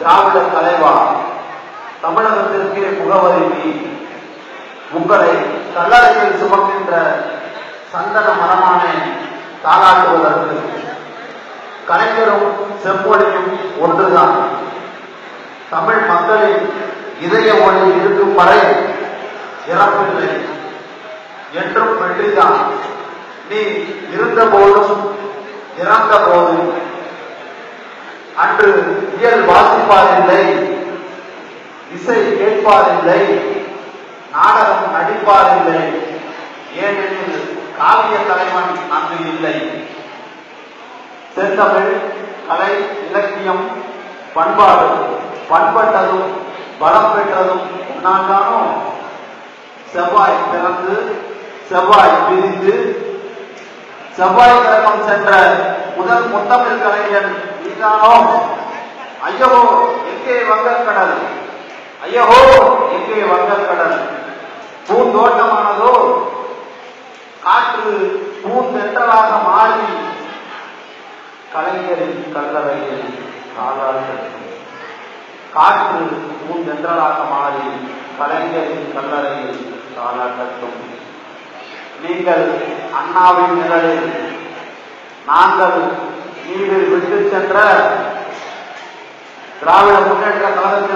திராவிட தலைவா, தமிழகத்திற்கே முகவரி உங்களை கல்லறையில் சுமக்கின்ற சந்தன மரமானே தாளாட்டுவதற்கு கலைஞரும் செம்மொழியும் ஒன்றுதான். தமிழ் மக்களின் இதய மொழி இருக்கும் வரை இறப்பில்லை, என்றும் வெற்றிதான். நீ இருந்த போதும் இறந்த போதும் அன்று இயல் வாசிப்பாரில்லை, இசை கேட்பாரில்லை, நாடகம் நடிப்பாரில்லை, ஏனெனில் காவிய தலைவன் அங்கு இல்லை. செந்தமிழ் கலை இலக்கியம் பண்பாடு பண்பட்டதும் பலம் பெற்றதும் உன்னால்தானோ? செவ்வாய் பிறந்து செவ்வாய் பிரிந்து செவ்வாய் கிரகம் சென்ற முதல் முத்தமிழ் கலைஞன் நீதானோ? ஐயோ எங்கே வங்கக்கடல், ஐயோ எங்கே வங்கக்கடல். பூந்தோட்டமானதோ காற்று பூந்தென்றலாக மாறி கலைஞரின் கல்லறையில் தாளாட்டட்டும். காற்று பூந்தென்றலாக மாறி கலைஞரின் கல்லறையில் தாளாட்டட்டும். நீங்கள் அண்ணாவின் நிழலில், நாங்கள் நீரில் விட்டு சென்ற திராவிட முன்னேற்ற கழகத்தின்